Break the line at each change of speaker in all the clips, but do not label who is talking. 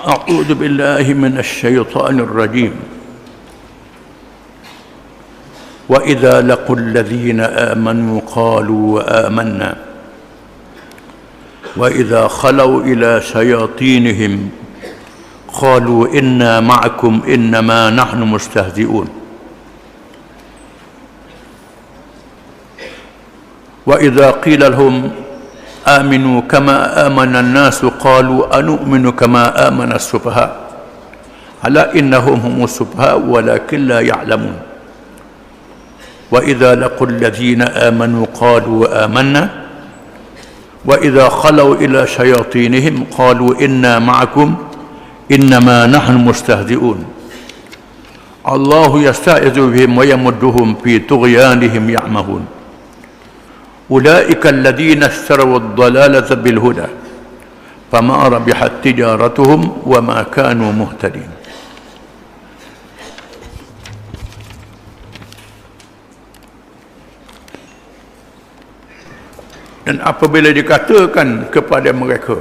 أعوذ بالله من الشيطان الرجيم وإذا لقوا الذين آمنوا قالوا آمنا وإذا خلوا إلى شياطينهم قالوا إنا معكم إنما نحن مستهزئون وإذا قيل لهم آمنوا كما آمن الناس قالوا أنؤمن كما آمن السفهاء ألا إنهم هم السفهاء ولكن لا يعلمون وإذا لقوا الذين آمنوا قالوا آمنا وإذا خلوا إلى شياطينهم قالوا إنا معكم إنما نحن مستهزئون الله يستعذ بهم ويمدهم في طغيانهم يعمهون أولئك الذين اشتروا الضلالة بالهدى فما ربحت تجارتهم وما كانوا مهتدين. Dan apabila dikatakan kepada mereka,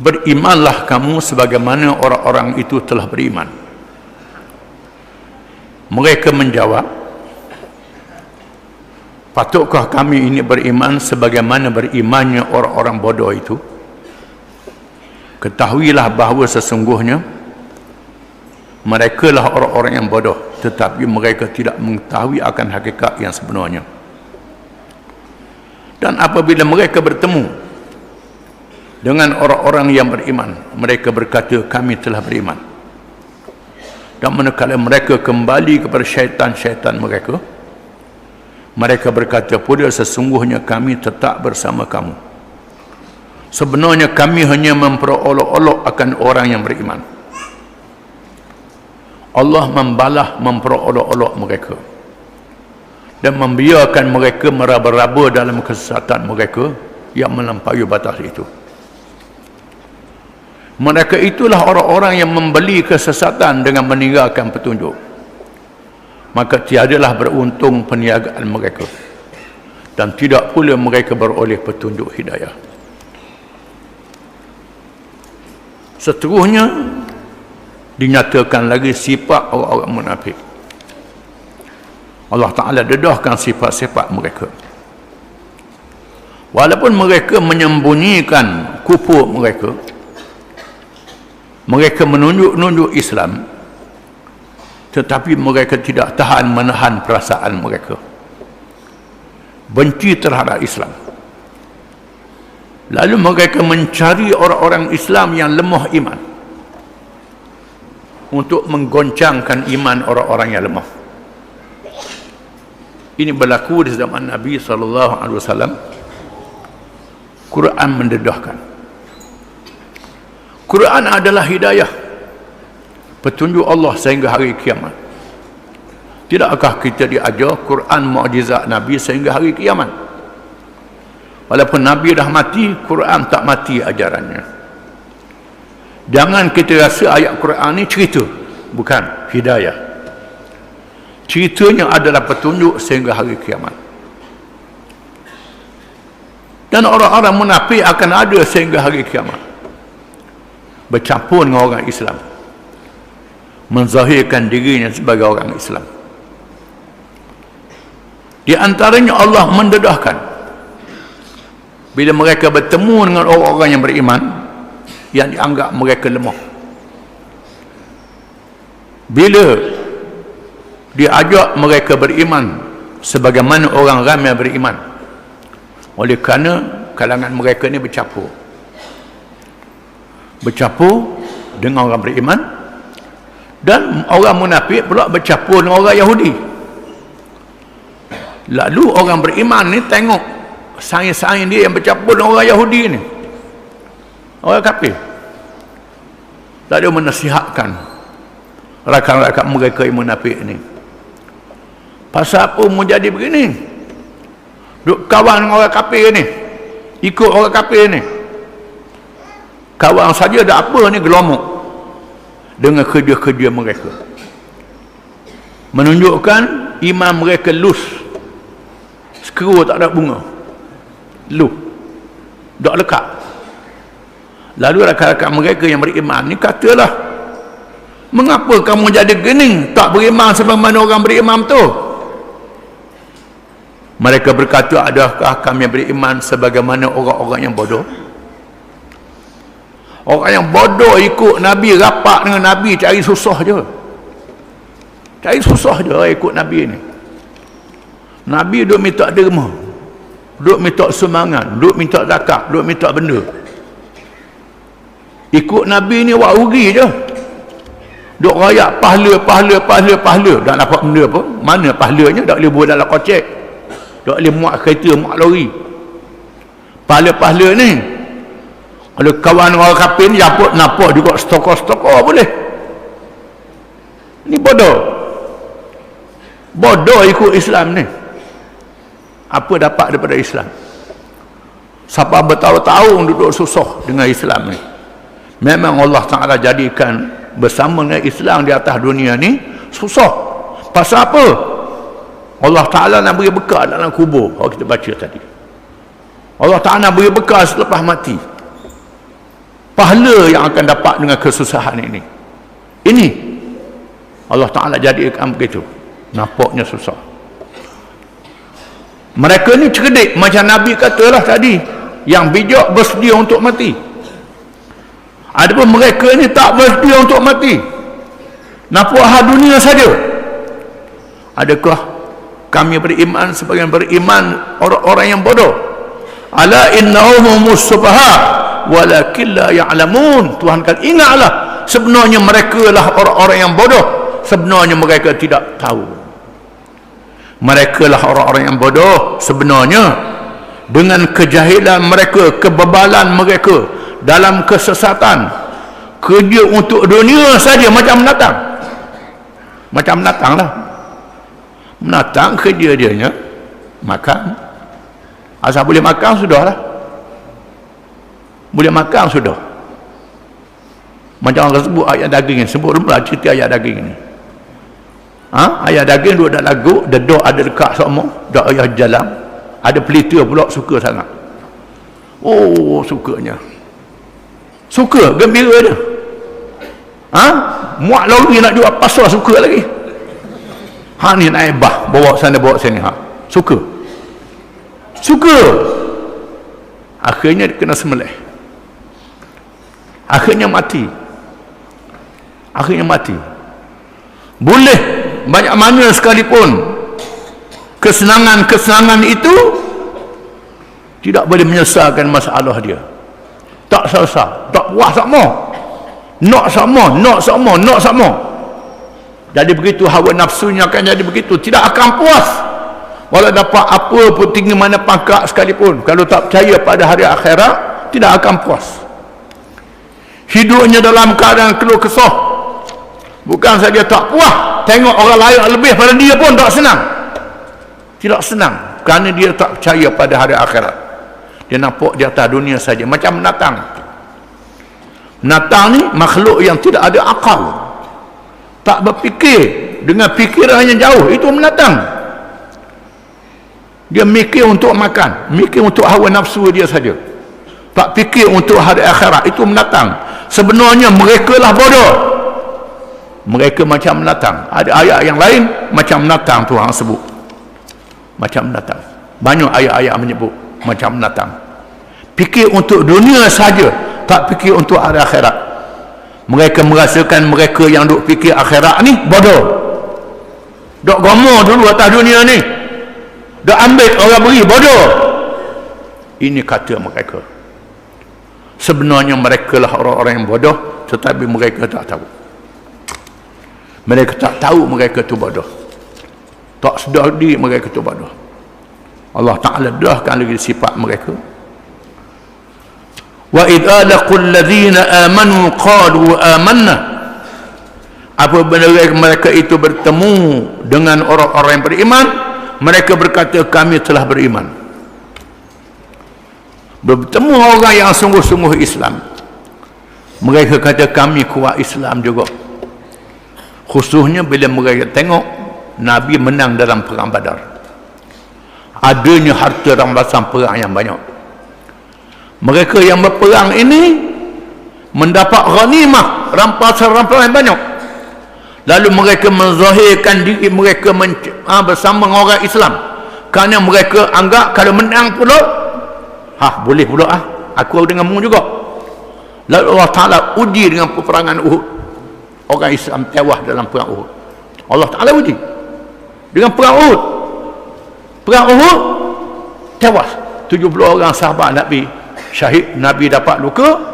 berimanlah kamu sebagaimana orang-orang itu telah beriman, mereka menjawab, patutkah kami ini beriman sebagaimana berimannya orang-orang bodoh itu? Ketahuilah bahawa sesungguhnya mereka lah orang-orang yang bodoh, tetapi mereka tidak mengetahui akan hakikat yang sebenarnya. Dan apabila mereka bertemu dengan orang-orang yang beriman, mereka berkata, kami telah beriman. Dan manakala mereka kembali kepada syaitan-syaitan mereka, mereka berkata pula, sesungguhnya kami tetap bersama kamu. Sebenarnya kami hanya memperolok-olok akan orang yang beriman. Allah membalas memperolok-olok mereka dan membiarkan mereka meraba-raba dalam kesesatan mereka yang melampaui batas itu. Mereka itulah orang-orang yang membeli kesesatan dengan meninggalkan petunjuk. Maka tiadalah beruntung perniagaan mereka, dan tidak pula mereka beroleh petunjuk hidayah. Seterusnya dinyatakan lagi sifat orang-orang munafik. Allah Ta'ala dedahkan sifat-sifat mereka. Walaupun mereka menyembunyikan kufur mereka, mereka menunjuk-nunjuk Islam, tetapi mereka tidak tahan menahan perasaan mereka benci terhadap Islam. Lalu mereka mencari orang-orang Islam yang lemah iman untuk menggoncangkan iman orang-orang yang lemah. Ini berlaku di zaman Nabi SAW. Quran mendedahkan, Quran adalah hidayah, petunjuk Allah sehingga hari kiamat. Tidakkah kita diajar Quran mukjizat Nabi sehingga hari kiamat? Walaupun Nabi dah mati, Quran tak mati ajarannya. Jangan kita rasa ayat Quran ni cerita, bukan, hidayah. Ceritanya adalah petunjuk sehingga hari kiamat. Dan orang-orang munafik akan ada sehingga hari kiamat, bercampur dengan orang Islam, menzahirkan dirinya sebagai orang Islam. Di antaranya Allah mendedahkan, bila mereka bertemu dengan orang-orang yang beriman yang dianggap mereka lemah, bila diajak mereka beriman sebagaimana orang ramai beriman, oleh kerana kalangan mereka ni bercampur dengan orang beriman, dan orang munafik pula bercampur dengan orang Yahudi. Lalu orang beriman ni tengok saing-saing dia yang bercampur dengan orang Yahudi ni, orang kafir, lalu menasihatkan rakan-rakan mereka yang munafik ni, pasal apa mau jadi begini, duk kawan dengan orang kafir ni, ikut orang kafir ni. Kawan saja dah apa ni gelomok dengan kerja-kerja mereka, menunjukkan iman mereka lus, skru tak ada bunga. dok lekat. Lalu rakan-rakan mereka yang beriman ni katalah, mengapa kamu jadi gening, tak beriman sebagaimana orang beriman tu? Mereka berkata, adakah kami beriman sebagaimana orang-orang yang bodoh? Orang yang bodoh ikut Nabi, rapat dengan Nabi, cari susah je. Cari susah je ikut Nabi ni. Nabi duk minta derma, duk minta sumbangan, duk minta zakat, duk minta benda. Ikut Nabi ni wak rugi je. Duk rayak pahala, tak dapat benda apa. Mana pahalanya? Tak boleh buat dalam kocek, tak boleh muat kereta, muat lori. Pahala-pahala ni, kalau kawan orang kafir ni dapat nampak juga stokor-stokor boleh. Ni bodoh ikut Islam ni. Apa dapat daripada Islam? Siapa bertahun-tahun duduk susah dengan Islam ni. Memang Allah Ta'ala jadikan bersama dengan Islam di atas dunia ni susah. Pasal apa? Allah Ta'ala nak beri bekal dalam kubur. Kalau kita baca tadi, Allah Ta'ala nak beri bekal selepas mati. Pahala yang akan dapat dengan kesusahan ini Allah Ta'ala jadikan begitu. Nampaknya susah. Mereka ni cerdik, macam Nabi katalah tadi, yang bijak bersedia untuk mati. Adapun mereka ni tak bersedia untuk mati, nampak hal dunia saja. Adakah kami beriman sebagai beriman orang-orang yang bodoh? Ala innahum sufaha walakin la ya'lamun. Tuhan kata, ingatlah, sebenarnya mereka lah orang-orang yang bodoh, sebenarnya mereka tidak tahu. Mereka lah orang-orang yang bodoh sebenarnya, dengan kejahilan mereka, kebebalan mereka dalam kesesatan, kerja untuk dunia saja, macam menatang lah. Menatang kerja dia makan. Asal boleh makan sudah lah, boleh makan sudah. Macam orang sebut ayat daging ni, sebut dulu lah cerita ayat daging ni. Ayat daging duduk dalam lagu, dedok ada dekat semua, dak ayah jalan, ada pelita pula suka sangat. Oh, sukanya, suka, gembira dia. Muat lori nak jual pasar suka lagi. Ni naik bah, bawa sana bawa sini, suka. Akhirnya dia kena sembelih, akhirnya mati. Boleh banyak mana sekalipun kesenangan itu tidak boleh menyelesaikan masalah dia. Tak selesai, tak puas sama, nak sama. Jadi begitu hawa nafsunya akan jadi begitu, tidak akan puas. Walau dapat apa pun, tinggi mana pangkat sekalipun, kalau tak percaya pada hari akhirat, tidak akan puas. Hidupnya dalam keadaan keluh kesah. Bukan saja tak puas, tengok orang lain lebih pada dia pun tak senang. Tidak senang kerana dia tak percaya pada hari akhirat. Dia nampak di atas dunia saja, macam menatang. Menatang ni makhluk yang tidak ada akal, tak berfikir, dengan fikiran yang jauh. Itu menatang. Dia mikir untuk makan, mikir untuk hawa nafsu dia saja, tak fikir untuk hari akhirat. Itu menatang. Sebenarnya mereka lah bodoh. Mereka macam menatang. Ada ayat yang lain macam menatang Tuhan sebut, macam menatang. Banyak ayat-ayat menyebut macam menatang. Fikir untuk dunia saja, tak fikir untuk hari akhirat. Mereka merasakan mereka yang duk fikir akhirat ni bodoh. Dok gomo dulu atas dunia ni, dok ambil orang beri, bodoh. Ini kata mereka. Sebenarnya mereka lah orang-orang yang bodoh, tetapi mereka tak tahu. Mereka tak tahu mereka tu bodoh, tak sedar diri mereka tu bodoh. Allah Ta'ala dahkan lagi sifat mereka. Wa idza laqul ladzina amanu qalu amanna. Apabila mereka itu bertemu dengan orang-orang yang beriman, mereka berkata kami telah beriman. Bertemu orang yang sungguh-sungguh Islam, mereka kata kami kuat Islam juga. Khususnya bila mereka tengok Nabi menang dalam perang Badar, adanya harta rampasan perang yang banyak. Mereka yang berperang ini mendapat ghanimah, rampasan-rampasan yang banyak. Lalu mereka menzahirkan diri mereka bersama dengan orang Islam. Kerana mereka anggap kalau menang pula, boleh pula aku dengan mu juga. Lalu Allah Ta'ala uji dengan peperangan Uhud. Orang Islam tewas dalam perang Uhud. Allah Ta'ala uji dengan perang Uhud. Perang Uhud tewas 70 orang sahabat Nabi syahid. Nabi dapat luka.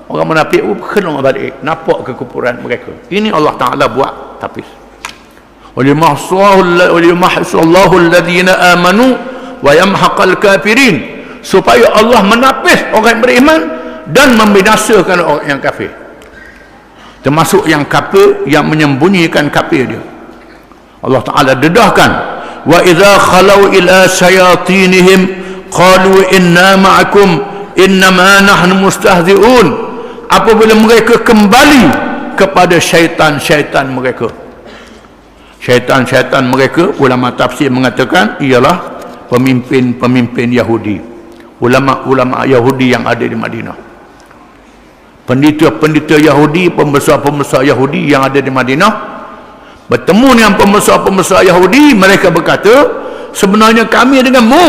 Orang munafik kena balik, nampak kekufuran mereka. Ini Allah Ta'ala buat tapis. Walimahsallahu alladhina amanu wa yamhaqal kafirin, supaya Allah menapis orang yang beriman dan membinasakan orang yang kafir, termasuk yang kafir yang menyembunyikan kafir dia. Allah Ta'ala dedahkan, wa idza khalau ila shayatinihim qalu inna ma'akum innama nahnu mustahzi'un. Apabila mereka kembali kepada syaitan-syaitan mereka, syaitan-syaitan mereka, ulama tafsir mengatakan ialah pemimpin-pemimpin Yahudi, ulama-ulama Yahudi yang ada di Madinah, pendeta-pendeta Yahudi, pembesar-pembesar Yahudi yang ada di Madinah bertemu dengan pembesar-pembesar Yahudi. Mereka berkata, sebenarnya kami denganmu.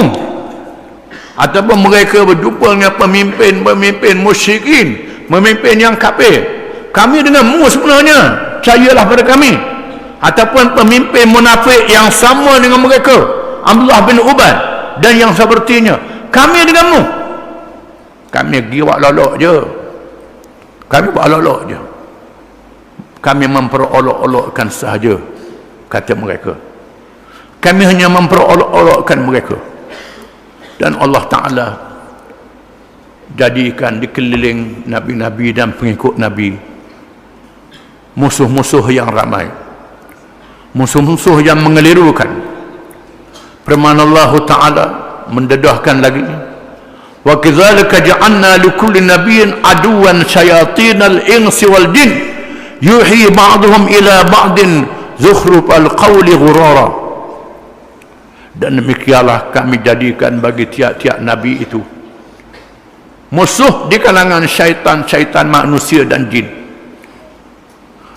Ataupun mereka berjumpa dengan pemimpin-pemimpin musyrikin, pemimpin yang kafir, kami denganmu sebenarnya, percayalah pada kami. Ataupun pemimpin munafik yang sama dengan mereka, Abdullah bin Ubay dan yang sepertinya, kami denganmu. Kami giwak lolok je, kami buat lolok je, kami memperolok-olokkan sahaja, kata mereka. Kami hanya memperolok-olokkan mereka. Dan Allah Ta'ala jadikan dikeliling Nabi-Nabi dan pengikut Nabi musuh-musuh yang ramai, musuh-musuh yang mengelirukan. Firman Allah Ta'ala mendedahkan lagi, wa kadzalika ja'alna likulli nabiyyin aduwan syayatinal insi wal jin yuhi ba'dhum ila ba'din zukhrufal qawli ghurara. Dan demikianlah kami jadikan bagi tiap-tiap nabi itu musuh di kalangan syaitan-syaitan manusia dan jin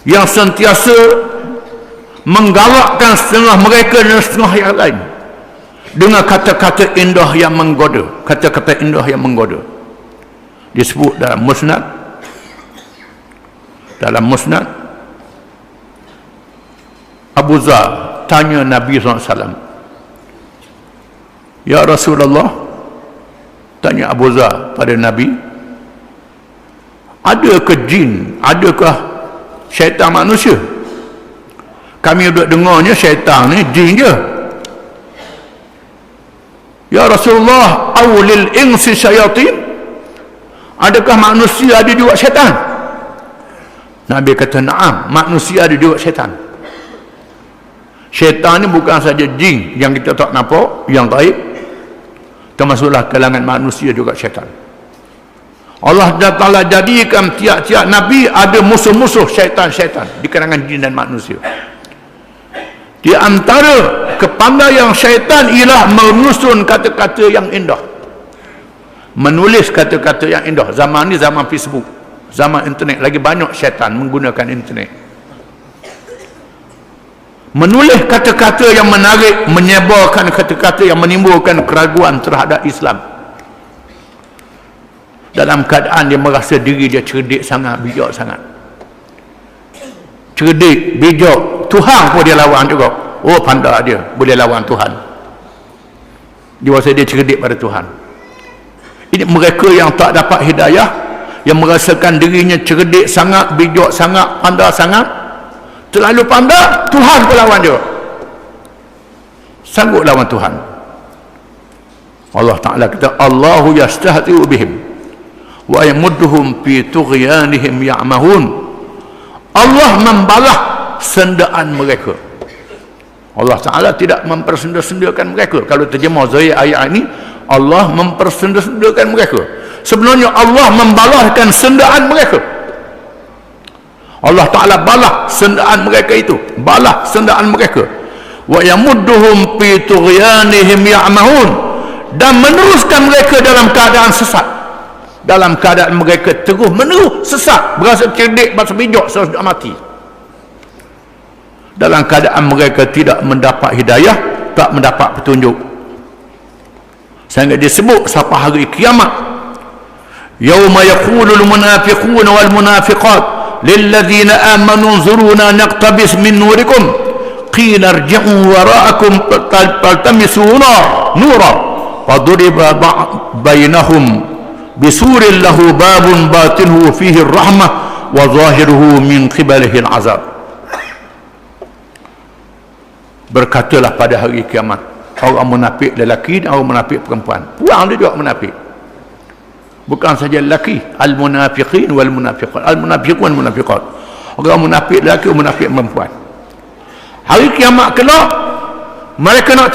yang sentiasa menggalakkan setengah mereka dan setengah yang lain dengan kata-kata indah yang menggoda, kata-kata indah yang menggoda. Disebut dalam musnad, Abu Zar tanya Nabi SAW, ya Rasulullah, tanya Abu Zar pada Nabi, adakah jin, adakah syaitan manusia? Kami duduk dengarnya syaitan ni jin je. Ya Rasulullah, awlil insi syayatin, adakah manusia ada juga syaitan? Nabi kata, na'am, manusia ada juga syaitan. Syaitan ni bukan saja jin yang kita tak nampak, yang gaib, termasuklah kalangan manusia juga syaitan. Allah Ta'ala jadikan tiap-tiap Nabi ada musuh-musuh syaitan-syaitan di kalangan jin dan manusia. Di antara kepandaian syaitan ialah menyusun kata-kata yang indah, menulis kata-kata yang indah. Zaman ni zaman Facebook, zaman internet, lagi banyak syaitan menggunakan internet. Menulis kata-kata yang menarik, menyebarkan kata-kata yang menimbulkan keraguan terhadap Islam, dalam keadaan dia merasa diri dia cerdik sangat, bijak sangat. Cerdik, bijak, Tuhan pun dia lawan juga. Oh, pandai dia, boleh lawan Tuhan. Dia rasa dia cerdik pada Tuhan. Ini mereka yang tak dapat hidayah, yang merasakan dirinya cerdik sangat, bijak sangat, pandai sangat, terlalu pandai, Tuhan pun lawan dia, sanggup lawan Tuhan. Allah Ta'ala kata, Allahu yastahzi'u bihim wa yamudduhum fi tughyanihim ya'mahun. Allah membalas sendaan mereka. Allah Ta'ala tidak mempersenda-sendakan mereka. Kalau terjemah zahir ayat ini, Allah mempersenda-sendakan mereka. Sebenarnya Allah membalaskan sendaan mereka. Allah Ta'ala balas sendaan mereka itu, balas sendaan mereka. Wa yamudduhum fi tughyanihim ya'mahun, dan meneruskan mereka dalam keadaan sesat. dalam keadaan mereka terus menerus sesat, berasa cerdik, berasa bijak sudah mati, dalam keadaan mereka tidak mendapat hidayah, tak mendapat petunjuk. Sehingga disebut sampai hari kiamat, yauma yaqulul munafiqun wal munafiqat lilladzina amanu zuruna naqtabis min nurikum qila irji'u wara'akum faltamisu nura faduriba bainahum bisurin lahu babun batinuhu fihi rahmah wa zahiruhu min qibalihi al-azab. Berkatalah pada hari kiamat orang munafik lelaki dan orang munafik perempuan, puang dia juga munafik, bukan saja lelaki, al-munafiqin wal munafiqat, al-munafiqun wal munafiqat, orang munafik lelaki, orang munafik perempuan. Hari kiamat kelak mereka nak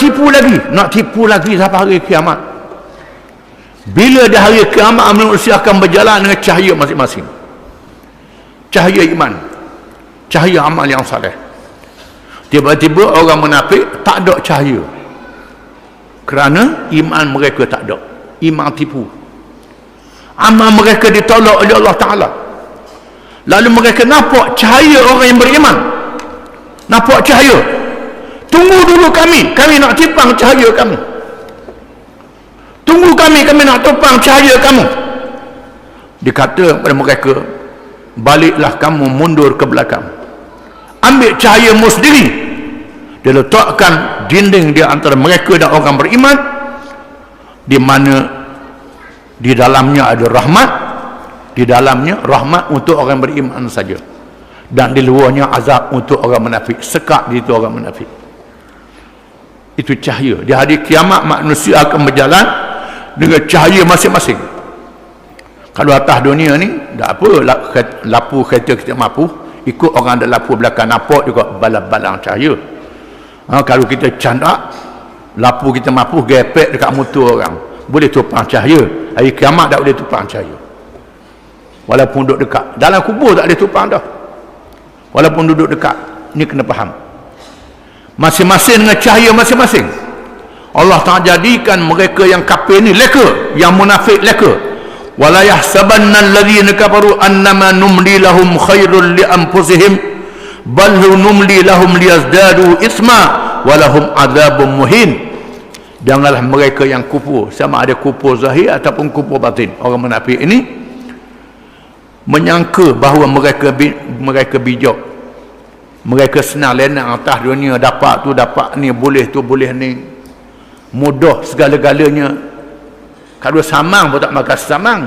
tipu lagi sampai hari kiamat. Bila di hari kiamat manusia akan berjalan dengan cahaya masing-masing, cahaya iman, cahaya amal yang saleh. Tiba-tiba orang munafik tak ada cahaya kerana iman mereka tak ada, iman tipu, amal mereka ditolak oleh Allah Ta'ala. Lalu mereka nampak cahaya orang yang beriman, nampak cahaya, tunggu dulu kami nak tipang cahaya kami, tunggu kami nak topang cahaya kamu. Dikata kepada mereka, baliklah kamu mundur ke belakang, ambil cahayamu sendiri. Dia letakkan dinding di antara mereka dan orang beriman, di mana di dalamnya ada rahmat, di dalamnya rahmat untuk orang beriman saja, dan di luarnya azab untuk orang munafik, sekat di itu orang munafik. Itu cahaya. Di hari kiamat manusia akan berjalan dengan cahaya masing-masing. Kalau atas dunia ni tak apa, lapu kereta kita mampu, ikut orang ada lapu belakang nampak juga balang-balang cahaya. Kalau kita candak, lapu kita mampu gepek dekat motor orang, boleh tupang cahaya. Hari kiamat tak boleh tupang cahaya, walaupun duduk dekat. Dalam kubur tak boleh tupang dah, walaupun duduk dekat. Ni kena faham, masing-masing dengan cahaya masing-masing. Allah Ta'ala jadikan mereka yang kafir ni leka, yang munafik leka. Wala yahsabanna alladhina kafaru annama numli lahum khairul li anfusihim bal numli lahum liyazdadu isma walahum adzabun muhin. Janganlah mereka yang kufur, sama ada kufur zahir ataupun kufur batin, orang munafik ini menyangka bahawa mereka bijak, mereka senang lenang atas dunia, dapat tu dapat ni, boleh tu boleh ni, mudah segala-galanya. Kalau samang pun tak makan samang,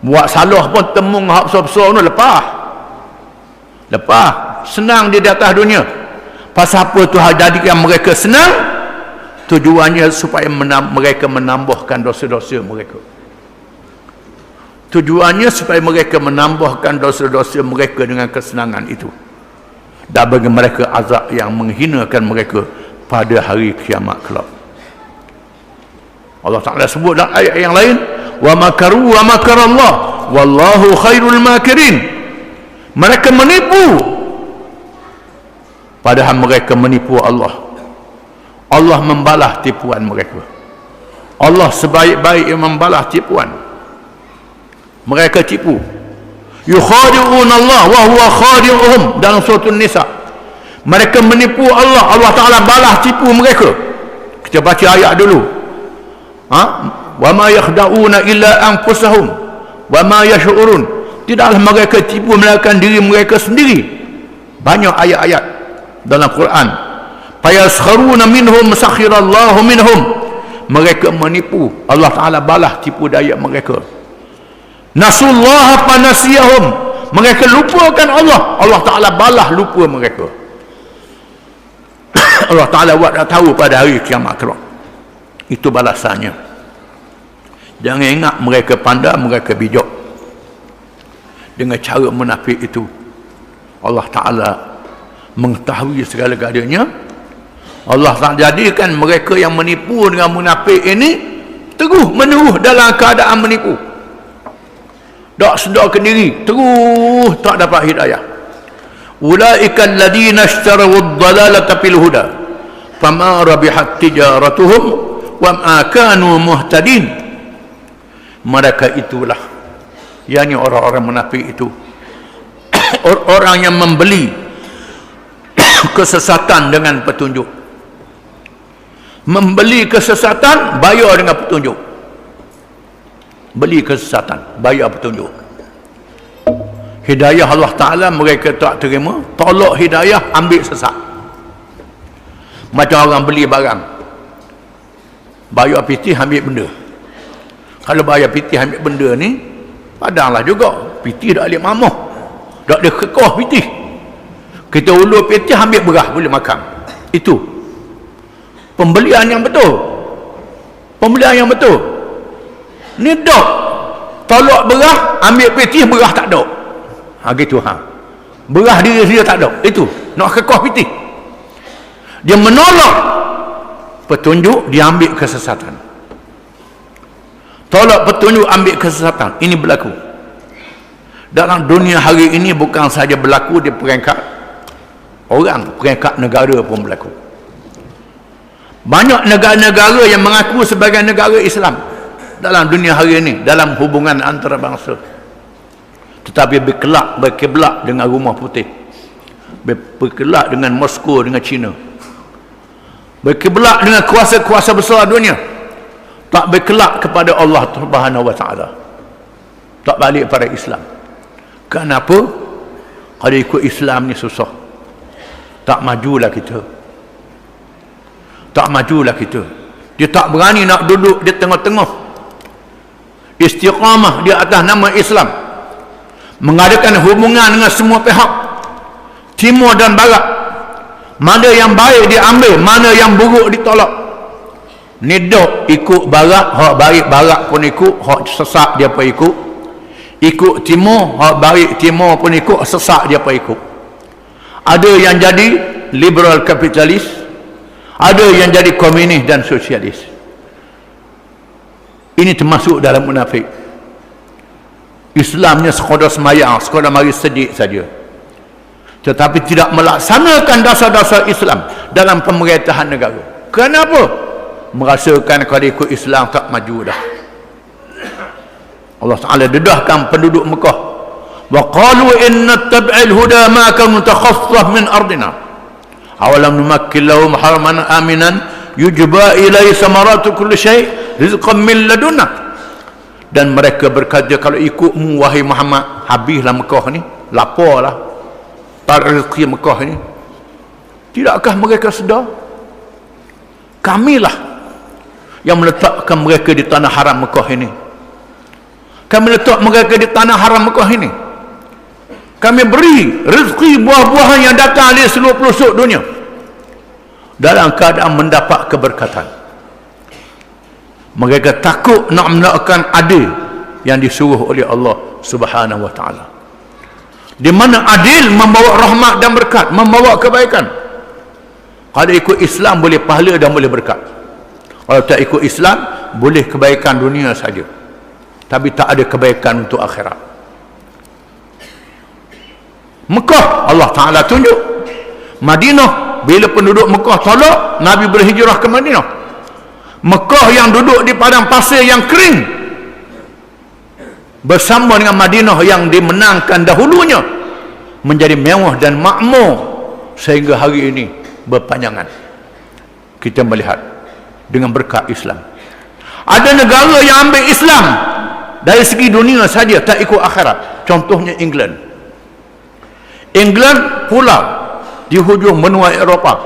buat salah pun temung hak besar-besar tu lepas senang dia di atas dunia. Pasal apa Tuhan jadikan mereka senang? Tujuannya supaya mereka menambahkan dosa-dosa mereka. Tujuannya supaya mereka menambahkan dosa-dosa mereka dengan kesenangan itu, dan bagi mereka azab yang menghinakan mereka pada hari kiamat kelak. Allah Ta'ala sebut dalam ayat yang lain, wa makaru wa makarallah wallahu khairul makirin. Mereka menipu, padahal mereka menipu Allah. Allah membalas tipuan mereka. Allah sebaik-baik yang membalas tipuan. Mereka tipu. Yukhadi'un Allah wa huwa khadi'uhum, dalam surah An-Nisa. Mereka menipu Allah, Allah Ta'ala balas tipu mereka. Kita baca ayat dulu. Wa ma yakhda'una illa anfusahum wa ma yash'urun. Tidaklah mereka tipu melakukan diri mereka sendiri. Banyak ayat-ayat dalam Quran. Fayaskharuna minhum sakhirallahu minhum. Mereka menipu, Allah Ta'ala balas tipu daya mereka. Nasullaha fanasiyahum. Mereka lupakan Allah, Allah Ta'ala balas lupa mereka. Allah Ta'ala buat dah tahu pada hari kiamat kelak. Itu balasannya. Jangan ingat mereka pandai, mereka bijak. Dengan cara munafik itu, Allah Ta'ala mengetahui segala-galanya. Allah Ta'ala jadikan mereka yang menipu dengan munafik ini terus menerus dalam keadaan menipu, tak sedarkan diri, terus tak dapat hidayah. Ulaika alladhina ishtaraw ad-dalalata fil huda fama rabihat tijaratuhum wa ma kanu muhtadin. Mereka itulah, yakni orang-orang munafik itu, orang yang membeli kesesatan dengan petunjuk. Membeli kesesatan, bayar dengan petunjuk. Beli kesesatan, bayar petunjuk. Hidayah Allah Ta'ala mereka tak terima, tolak hidayah, ambil sesat. Macam orang beli barang, bayar pitih, ambil benda. Kalau bayar pitih, ambil benda ni, padanglah juga. Pitih tak boleh mamuh, tak boleh kekoh pitih. Kita ulur pitih, ambil berah, boleh makan. Itu pembelian yang betul. Pembelian yang betul. Ni dok, tolak berah, ambil pitih, berah tak dok. Gitu berah dia tak ada. Itu nak kekoh pitih. Dia menolak petunjuk, dia ambil kesesatan. Tolak petunjuk, ambil kesesatan. Ini berlaku dalam dunia hari ini. Bukan saja berlaku di peringkat orang, peringkat negara pun berlaku. Banyak negara-negara yang mengaku sebagai negara Islam dalam dunia hari ini, dalam hubungan antarabangsa, tetapi berkelak dengan Rumah Putih, berkelak dengan Moskow, dengan China, berkelak dengan kuasa-kuasa besar dunia, tak berkelak kepada Allah Subhanahu Wa Taala, tak balik pada Islam. Kenapa? Kalau ikut Islam ni susah, tak majulah kita, tak majulah kita. Dia tak berani nak duduk di tengah-tengah, istiqamah di atas nama Islam, mengadakan hubungan dengan semua pihak, timur dan barat. Mana yang baik diambil, mana yang buruk ditolak. Ni dok ikut barat, hak baik barat pun ikut, hak sesat dia pun ikut. Ikut timur, hak baik timur pun ikut, sesat dia pun ikut. Ada yang jadi liberal kapitalis, ada yang jadi komunis dan sosialis. Ini termasuk dalam munafik. Islamnya sekadar semayang, sekadar mari sedik saja, tetapi tidak melaksanakan dasar-dasar Islam dalam pemerintahan negara. Kenapa? Merasakan kalau ikut Islam tak maju dah. Allah Ta'ala dedahkan penduduk Mekah, wa qalu inna tab'il huda ma kanu takhassah min ardina awalam numakkil lahum haraman aminan yujba ilai samaratu kulli syai' rizqan min ladunna. Dan mereka berkata, kalau ikutmu wahai Muhammad, habislah Mekah ni, laparlah, tak rezeki Mekah ni. Tidakkah mereka sedar kamilah yang meletakkan mereka di tanah haram Mekah ini? Kami letak mereka di tanah haram Mekah ini. Kami beri rezeki buah-buahan yang datang dari seluruh pelosok dunia dalam keadaan mendapat keberkatan. Mereka takut nak melakukan adil yang disuruh oleh Allah Subhanahu Wa Taala, di mana adil membawa rahmat dan berkat, membawa kebaikan. Kalau ikut Islam boleh pahala dan boleh berkat. Kalau tak ikut Islam boleh kebaikan dunia saja, tapi tak ada kebaikan untuk akhirat. Mekah Allah Ta'ala tunjuk. Madinah, bila penduduk Mekah tolak, Nabi berhijrah ke Madinah. Mekah yang duduk di padang pasir yang kering bersama dengan Madinah yang dimenangkan dahulunya menjadi mewah dan makmur sehingga hari ini berpanjangan. Kita melihat dengan berkat Islam. Ada negara yang ambil Islam dari segi dunia saja, tak ikut akhirat. Contohnya England. England pula di hujung benua Eropah,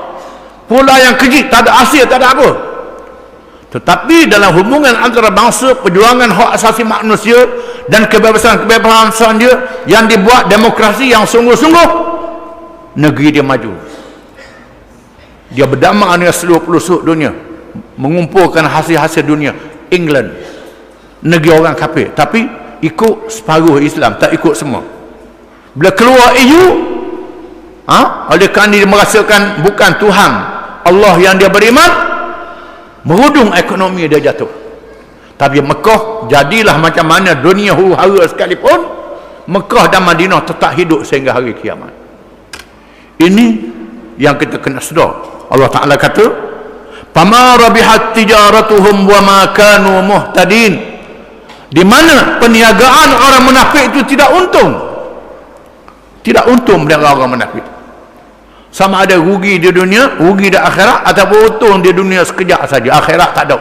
pula yang kejit, tak ada Asia, tak ada apa. Tetapi dalam hubungan antara bangsa, perjuangan hak asasi manusia dan kebebasan-kebebasan dia yang dibuat demokrasi yang sungguh-sungguh, negeri dia maju. Dia berdamai dengan seluruh pelosok dunia, mengumpulkan hasil-hasil dunia. England, negeri orang kafir, tapi ikut separuh Islam, tak ikut semua. Bila keluar EU, oleh kerana dia merasakan bukan Tuhan Allah yang dia beriman, merudung ekonomi dia jatuh. Tapi Mekah jadilah macam mana dunia huru-hara sekalipun, Mekah dan Madinah tetap hidup sehingga hari kiamat. Ini yang kita kena sedar. Allah Ta'ala kata, "Fama rabihat tijaratuhum wa ma kanu muhtadin." Di mana perniagaan orang munafik itu tidak untung. Tidak untung berniaga orang munafik. Sama ada rugi di dunia, rugi di akhirat, ataupun untung di dunia sekejap saja, akhirat tak ada.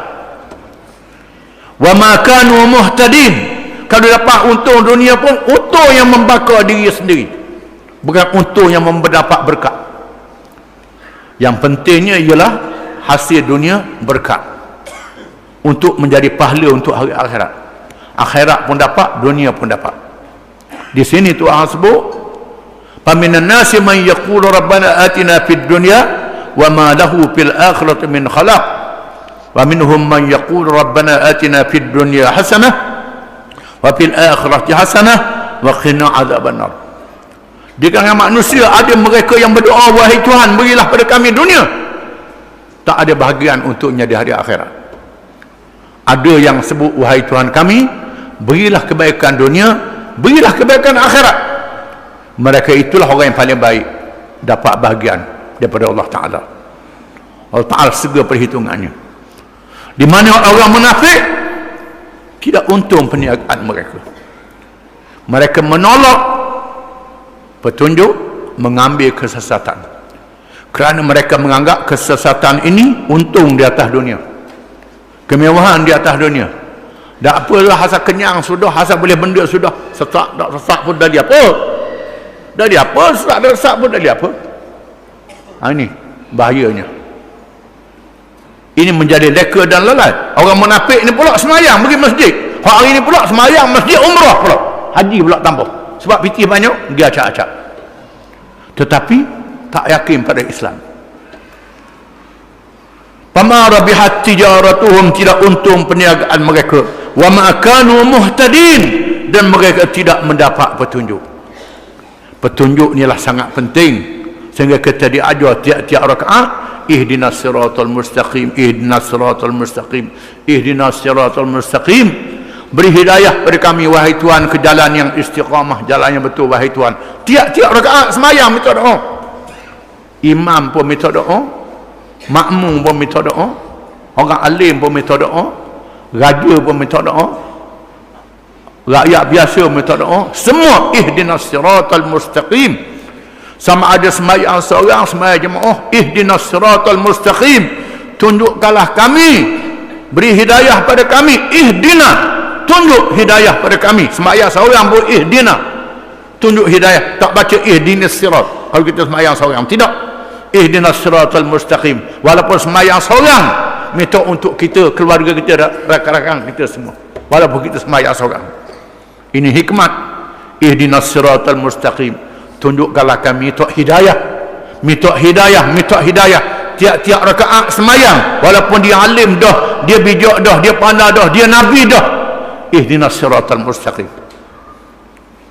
Wa ma kanu muhtadin. Kalau dapat untung dunia pun untung yang membakar diri sendiri, bukan untung yang mendapat berkat. Yang pentingnya ialah hasil dunia berkat untuk menjadi pahala untuk hari akhirat. Akhirat pun dapat, dunia pun dapat. Di sini Tuhan sebut, "Faminan nasi man yaqulu rabbana atina fid dunya wa ma lahu fil akhirati min khalaq. Wa minhum man yaqulu rabbana atina fid dunya hasanah wa fil akhirati hasanah wa qina adzabannar." Di kalangan manusia ada mereka yang berdoa, "Wahai Tuhan, berilah pada kami dunia." Tak ada bahagian untuknya di hari akhirat. Ada yang sebut, "Wahai Tuhan kami, berilah kebaikan dunia, berilah kebaikan akhirat." Mereka itulah orang yang paling baik, dapat bahagian daripada Allah Ta'ala. Allah Ta'ala segera perhitungannya. Di mana orang munafik tidak untung perniagaan mereka. Mereka menolak petunjuk, mengambil kesesatan, kerana mereka menganggap kesesatan ini untung di atas dunia, kemewahan di atas dunia. Tak apalah, asal kenyang sudah, asal boleh benda sudah, sesak tak sesak pun dah dia apa, dah dia apa, sesak tak sesak pun dah dia apa. Ini bahayanya. Ini menjadi leka dan lalai. Orang munafik ni pula semayang pergi masjid, hari ini pula semayang masjid, umrah pula, haji pula tambah, sebab pitih banyak dia acak-acak, tetapi tak yakin pada Islam. Fama rabihat tijaratuhum, tidak untung perniagaan mereka. Wa ma kanu muhtadin, dan mereka tidak mendapat petunjuk. Petunjuk inilah sangat penting, sehingga kita diajar tiap-tiap rakaat, ihdinas siratal mustaqim, ihdinas siratal mustaqim, ihdinas siratal mustaqim. Beri hidayah pada kami wahai Tuhan ke jalan yang istiqamah, jalan yang betul wahai Tuhan. Tiap-tiap rakaat semayang minta doa. Imam pun minta doa, makmum pun minta doa, orang alim pun minta doa, raja pun minta doa, rakyat biasa minta doa. Semua ihdinas siratal mustaqim. Sama ada semayang seorang, semayang jemaah, ihdinas siratal mustaqim, tunjukkanlah kami, beri hidayah pada kami. Ihdina, tunjuk hidayah pada kami. Semayang seorang pun ihdina, tunjuk hidayah. Tak baca ihdinas sirat kalau kita semayang seorang, tidak. Ihdinas siratal mustaqim. Walaupun semayang seorang, minta untuk kita, keluarga kita, rakan-rakan kita semua, walaupun kita semayang seorang. Ini hikmat. Ihdinas siratal mustaqim, tunjukkanlah kami, minta hidayah, minta hidayah, minta hidayah. Tiap-tiap rakaat semayang, walaupun dia alim dah, dia bijak dah, dia pandai dah, dia nabi dah, ihdinas siratal mustaqim,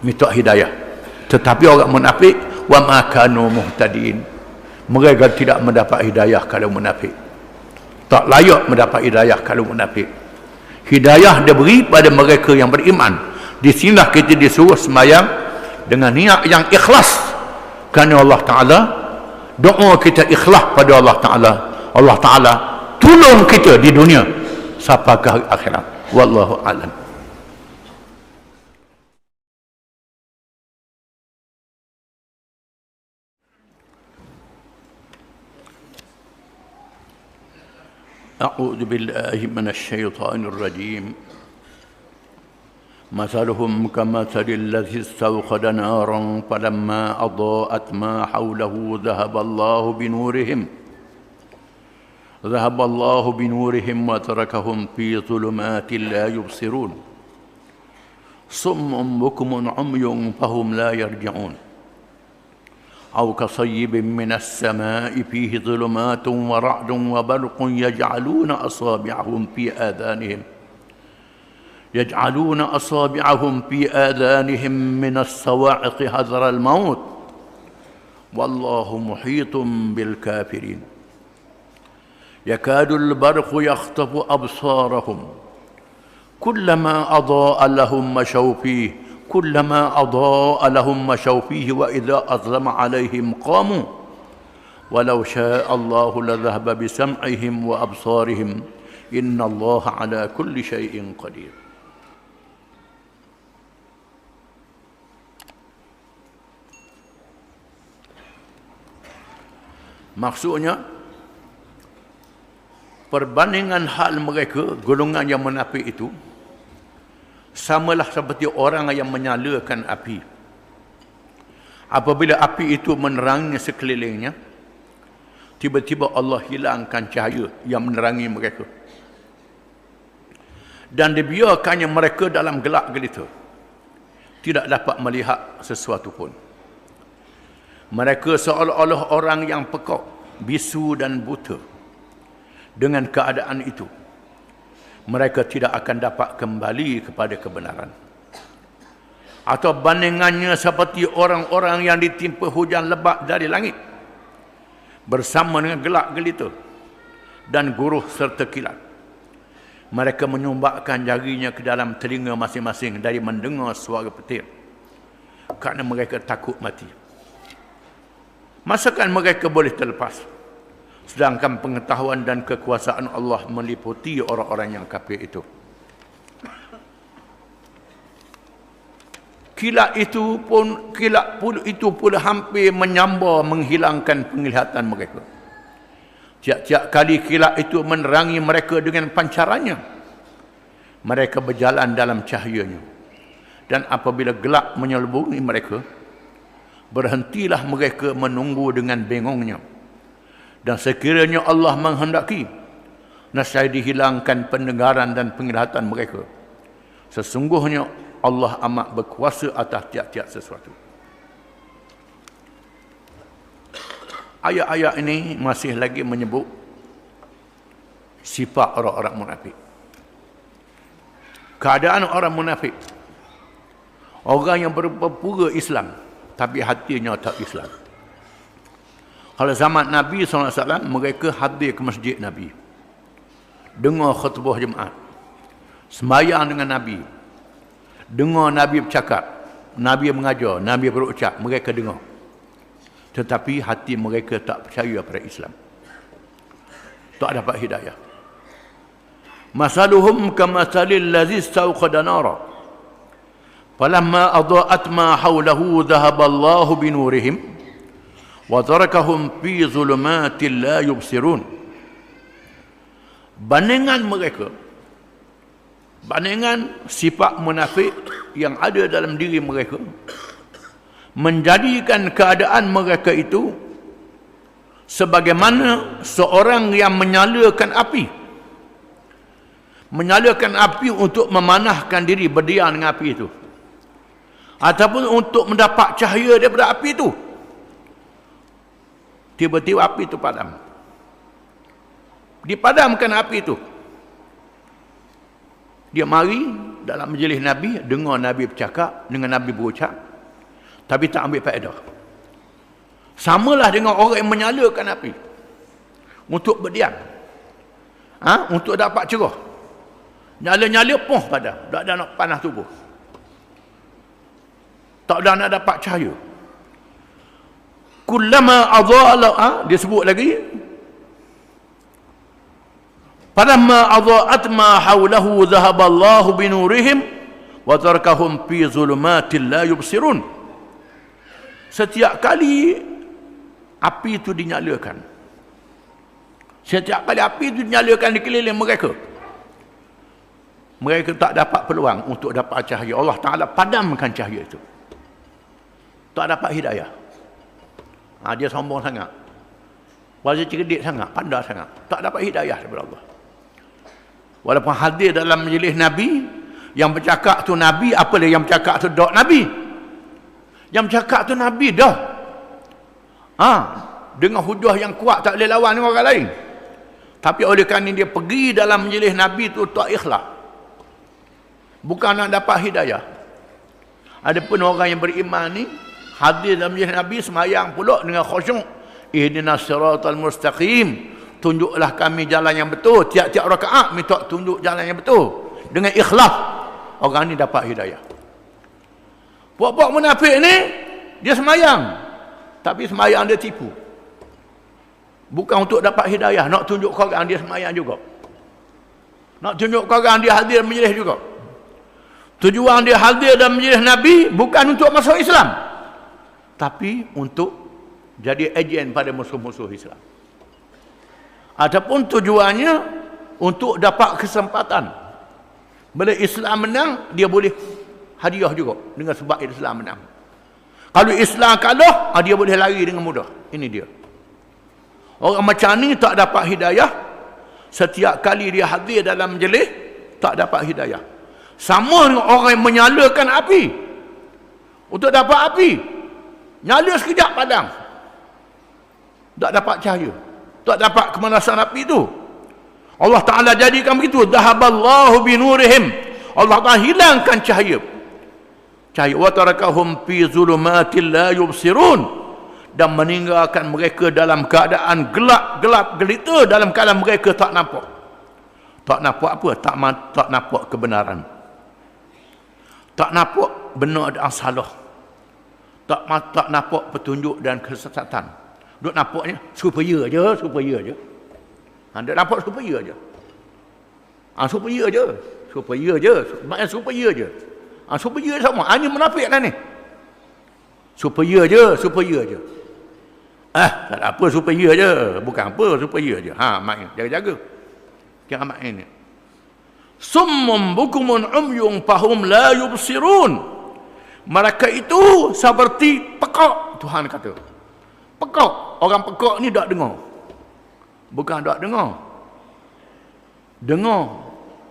minta hidayah. Tetapi orang munafik, wa ma kanu muhtadin, mereka tidak mendapat hidayah kalau munafik, tak layak mendapat hidayah kalau munafik. Hidayah diberi pada mereka yang beriman. Di sinilah kita disuruh semayang dengan niat yang ikhlas, kerana Allah Ta'ala, doa kita ikhlas pada Allah Ta'ala, Allah Ta'ala tolong kita di dunia sampai ke hari akhirat. Wallahu a'lam. أعوذ بالله من الشيطان الرجيم. مثلهم كمثل الذي استوقد نارا فلما أضاءت ما حوله ذهب الله بنورهم وتركهم في ظلمات لا يبصرون صم بكم عمي فهم لا يرجعون أو كصيب من السماء فيه ظلمات ورعد وبرق يجعلون أصابعهم في آذانهم من الصواعق حذر الموت والله محيط بالكافرين يكاد البرق يخطف أبصارهم كلما أضاء لهم مشوا فيه وإذا أظلم عليهم قاموا ولو شاء الله لذهب بسمعهم وأبصارهم إن الله على كل شيء قدير. Maksudnya, perbandingan hal mereka, golongan yang munafik itu, samalah seperti orang yang menyalakan api. Apabila api itu menerangi sekelilingnya, tiba-tiba Allah hilangkan cahaya yang menerangi mereka. Dan dibiarkannya mereka dalam gelap gelita. Tidak dapat melihat sesuatu pun. Mereka seolah-olah orang yang pekak, bisu dan buta. Dengan keadaan itu, mereka tidak akan dapat kembali kepada kebenaran. Atau bandingannya seperti orang-orang yang ditimpa hujan lebat dari langit, bersama dengan gelap gelita dan guruh serta kilat. Mereka menyumbakkan jarinya ke dalam telinga masing-masing dari mendengar suara petir, kerana mereka takut mati. Masakan mereka boleh terlepas, sedangkan pengetahuan dan kekuasaan Allah meliputi orang-orang yang kafir itu. Kilat itu pula hampir menyambar menghilangkan penglihatan mereka. Tiap-tiap kali kilat itu menerangi mereka dengan pancarannya, mereka berjalan dalam cahayanya. Dan apabila gelap menyelubungi mereka, berhentilah mereka menunggu dengan bengongnya. Dan sekiranya Allah menghendaki, nescaya dihilangkan pendengaran dan penglihatan mereka. Sesungguhnya Allah amat berkuasa atas tiap-tiap sesuatu. Ayat-ayat ini masih lagi menyebut sifat orang-orang munafik. Keadaan orang munafik, orang yang berpura Islam tapi hatinya tak Islam. Kalau zaman Nabi SAW, mereka hadir ke masjid Nabi, dengar khutbah Jumaat, sembahyang dengan Nabi, dengar Nabi bercakap, Nabi mengajar, Nabi berucap, mereka dengar. Tetapi hati mereka tak percaya pada Islam, tak dapat hidayah. Masaluhum kamathalil ladzi istawqada nara falamma adaa'at ma hawlahu dhahaballahu binurihim wa tarakahum fi zulumatin la yubsirun. Bandingan mereka, bandingan sifat munafik yang ada dalam diri mereka, menjadikan keadaan mereka itu sebagaimana seorang yang menyalakan api. Menyalakan api untuk memanahkan diri, berdiam dengan api itu, ataupun untuk mendapat cahaya daripada api itu. Tiba-tiba api itu padam. Dipadamkan api itu. Dia mari dalam majlis Nabi, dengar Nabi bercakap, dengan Nabi berucap, tapi tak ambil faedah. Samalah dengan orang yang menyalakan api untuk berdiam, untuk dapat cerah. Nyala-nyala poh padam, tak ada nak panas tubuh, tak ada nak dapat cahaya. Kullama adha'a, dia sebut lagi, falamma adha'at ma hawlahu dhahaballahu binurihim wa tarakahum fi zulumatin la yubsirun. Setiap kali api itu dinyalakan, setiap kali api itu dinyalakan di keliling mereka, mereka tak dapat peluang untuk dapat cahaya. Allah Ta'ala padamkan cahaya itu, tak dapat hidayah. Dia sombong sangat, wajah cerdik sangat, pandai sangat, tak dapat hidayah daripada Allah. Walaupun hadir dalam majlis Nabi, yang bercakap tu Nabi, apa dia yang bercakap tu dok Nabi, yang bercakap tu Nabi dah, dengan hujah yang kuat, tak boleh lawan dengan orang lain. Tapi oleh kerana dia pergi dalam majlis Nabi tu tak ikhlas, bukan nak dapat hidayah. Adapun orang yang beriman ni hadir dalam majlis Nabi, semayang pula dengan khusyuk, ihdinas siratal mustaqim, tunjuklah kami jalan yang betul. Tiap-tiap rakaat minta tunjuk jalan yang betul dengan ikhlas, orang ni dapat hidayah. Puak-puak munafik ni, dia semayang tapi semayang dia tipu, bukan untuk dapat hidayah, nak tunjuk kau orang dia semayang juga, nak tunjuk kau orang dia hadir majlis juga. Tujuan dia hadir dalam majlis Nabi bukan untuk masuk Islam, tapi untuk jadi ejen pada musuh-musuh Islam. Ataupun tujuannya untuk dapat kesempatan. Bila Islam menang, dia boleh hadiah juga dengan sebab Islam menang. Kalau Islam kalah, dia boleh lari dengan mudah. Ini dia. Orang macam ni tak dapat hidayah. Setiap kali dia hadir dalam majlis, tak dapat hidayah. Sama dengan orang yang menyalakan api. Untuk dapat api, nyala sekejap padam. Tak dapat cahaya. Tak dapat kemanasan api itu. Allah Ta'ala jadikan begitu. Dhahaballahu binurihim. Allah Ta'ala hilangkan cahaya. Cahaya. Wa tarakahum fi zulumatil la yubsirun. Dan meninggalkan mereka dalam keadaan gelap gelita, dalam keadaan mereka tak nampak. Tak nampak apa? Tak nampak kebenaran. Tak nampak benar dan salah. Tak nampak petunjuk dan kesesatan. Duk nampaknya supaya je. Duk nampak supaya je. Supaya je. Maknanya supaya je. Supaya sama. Hanya menafik lah ni. Supaya je. Tak ada apa supaya je. Bukan apa supaya je. Maknanya jaga-jaga. Jangan main ni. Summum bukumun umyung fahum la yubsirun. Mereka itu seperti pekak, Tuhan kata. Pekak. Orang pekak ni tak dengar. Bukan tak dengar. Dengar.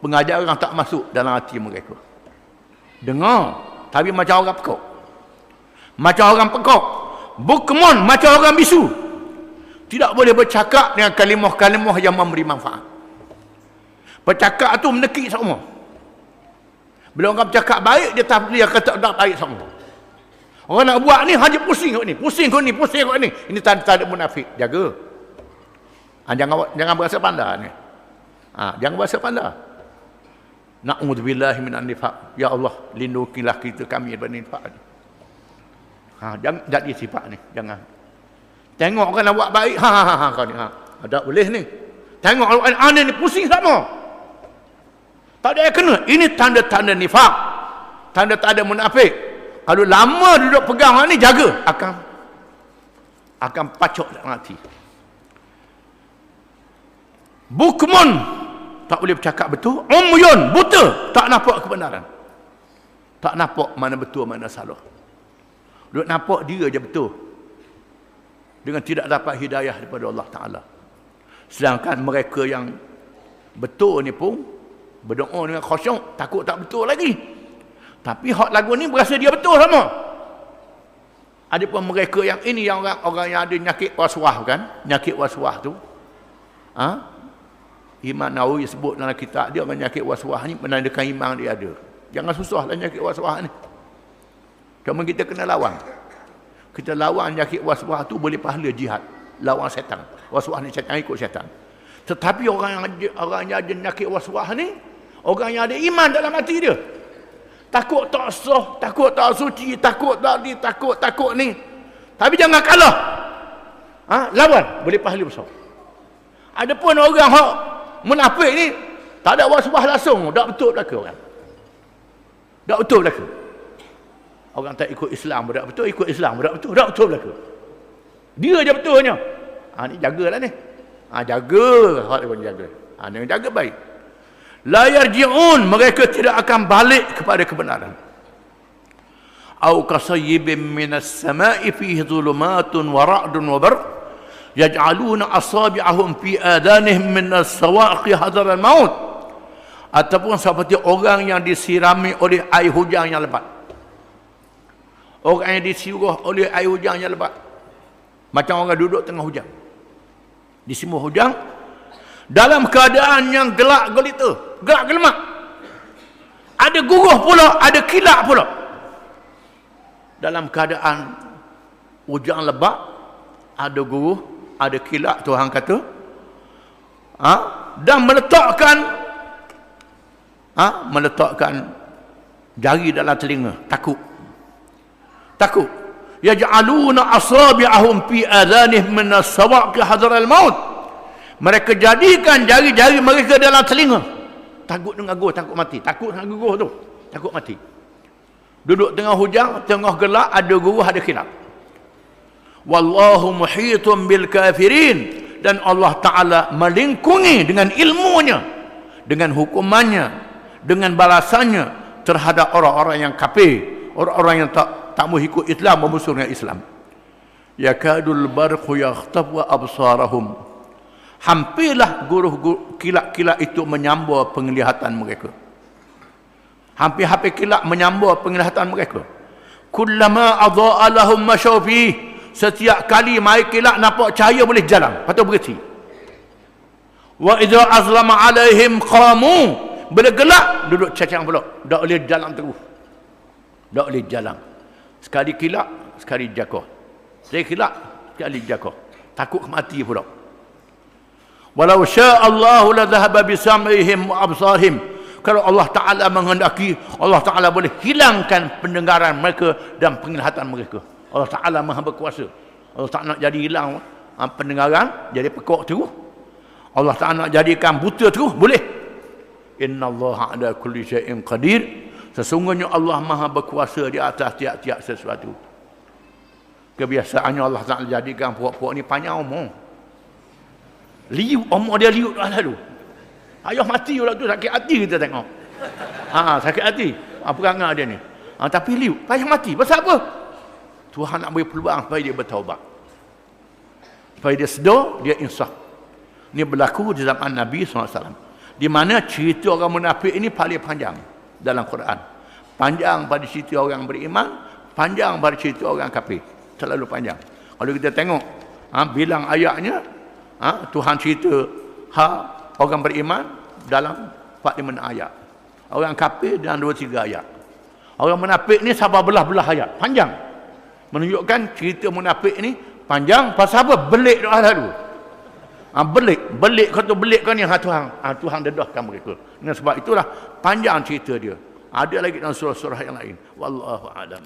Pengajaran tak masuk dalam hati mereka. Dengar. Tapi macam orang pekak. Macam orang pekak. Bukmun, macam orang bisu. Tidak boleh bercakap dengan kalimah-kalimah yang memberi manfaat. Bercakap tu menekik semua. Bila orang bercakap baik, dia tak boleh kata tak baik semua. Orang nak buat ni hanya pusing kot ni. Pusing kot ni. Ini tanda-tanda munafik. Jaga. Jangan berasa pandai ni. Jangan berasa pandai. Na'udzubillahi minan nifaq. Ya Allah, lindungilah kita kami daripada nifaq ni. Jangan jadi sifat ni. Jangan. Tengok orang nak buat baik. Kau ni. Tak boleh ni. Tengok orang ni pusing sama. Tak ada yang kena. Ini tanda-tanda nifaq. Tanda-tanda munafik. Kalau lama duduk pegang orang ni, jaga. Akan pacok dalam hati. Bukmun. Tak boleh bercakap betul. Umyun. Buta. Tak nampak kebenaran. Tak nampak mana betul, mana salah. Duduk nampak dia je betul. Dengan tidak dapat hidayah daripada Allah Ta'ala. Sedangkan mereka yang betul ni pun berdoa dengan khusyuk, takut tak betul lagi. Tapi hak lagu ni berasa dia betul sama. Ada pun mereka yang ini, yang orang yang ada nyakit waswah kan. Nyakit waswah tu. Imam Nawawi sebut dalam kitab dia, orang nyakit waswah ni menandakan iman dia ada. Jangan susahlah nyakit waswah ni. Cuma kita kena lawan. Kita lawan nyakit waswah tu boleh pahala jihad. Lawan syaitan. Waswah ni syaitan, ikut syaitan. Tetapi orang yang ada nyakit waswah ni, orang yang ada iman dalam hati dia. Takut tak sah, takut tak suci, takut tak ni, takut ni. Tapi jangan kalah. Lawan, boleh pahala besar. Adapun orang hak munafik ni, tak ada waswah langsung, tak betul belaka orang. Tak betul belaka. Orang tak ikut Islam, tak betul, ikut Islam, tak betul, tak betul belaka. Dia je betulnya. Ni jagalah ni. Jaga, hak dia pun jaga. Dia jaga baik. La yarji'un, mereka tidak akan balik kepada kebenaran. Au kasayyibin minas sama'i fihi dhulumatun wa ra'dun wa barq yaj'aluna asabi'ahum fi adanihim minas sawaqi hadar al-maut. Ataupun seperti orang yang disirami oleh air hujan yang lebat. Orang yang disiruh oleh air hujan yang lebat. Macam orang duduk tengah hujan. Disimuh hujan dalam keadaan yang gelap gelita, gelap gelemak. Ada guruh pula, ada kilat pula. Dalam keadaan hujan lebat, ada guruh, ada kilat, Tuhan kata. Dan meletakkan jari dalam telinga, takut. Yaj'aluna asabi'ahum fi adhanihim min as-sawaqi hadar al-maut. Mereka jadikan jari-jari mereka dalam telinga. Takut dengan guruh, takut mati. Takut dengan guruh tu, takut mati. Duduk tengah hujan, tengah gelap, ada guruh, ada khilaf. Wallahu muhitun bil kafirin. dan Allah Ta'ala melingkungi dengan ilmunya, dengan hukumannya, dengan balasannya terhadap orang-orang yang kafir, orang-orang yang tak mau ikut Islam, bermusuh dengan Islam. Yakadul barqu yakhtafu absarahum, hampirlah guruh kilat-kilat itu menyambar penglihatan mereka. Hampir-hampir kilat menyambar penglihatan mereka. Kullama adha'a lahum masyaw fihi, setiap kali mai kilat nampak cahaya boleh jalan, patut berhenti. Wa idza azlama alaihim qamu, bila gelap duduk cacang pula, tak boleh jalan terus. Tak boleh jalan. Sekali kilat, sekali jatuh. Sekali kilat, sekali jatuh. Takut mati pula. Walau syaa Allahu la dhahaba bi sam'ihim wa absarihim, kalau Allah Ta'ala menghendaki, Allah Ta'ala boleh hilangkan pendengaran mereka dan penglihatan mereka. Allah Ta'ala Maha berkuasa. Allah Ta'ala nak jadi hilang pendengaran, jadi pekok terus. Allah Ta'ala nak jadikan buta terus, boleh. Inna Allah ala kulli syai'in qadir. Sesungguhnya Allah Maha berkuasa di atas tiap-tiap sesuatu. Kebiasaannya Allah Ta'ala jadikan puak-puak ni panjang umur. Liuk, umur dia liuk dah lalu. Ayah mati pula tu, sakit hati kita tengok. Sakit hati. Perangai dia ni. Tapi liuk, payah mati. Pasal apa? Tuhan nak beri peluang supaya dia bertaubat. Supaya dia sedar, dia insaf. Ini berlaku di zaman Nabi SAW. Di mana cerita orang munafik ini paling panjang dalam Quran. Panjang pada cerita orang beriman, panjang pada cerita orang kafir. Terlalu panjang. Kalau kita tengok, bilang ayatnya, Tuhan cerita orang beriman dalam 45 ayat. Orang kafir dalam 2-3 ayat. Orang munafik ni sabar belah-belah ayat. Panjang. Menunjukkan cerita munafik ni panjang. Pasal apa? Belik doa lalu. Belik kata belik kan yang Tuhan dedahkan mereka. Dengan sebab itulah panjang cerita dia. Ada lagi dalam surah-surah yang lain. Wallahu a'lam.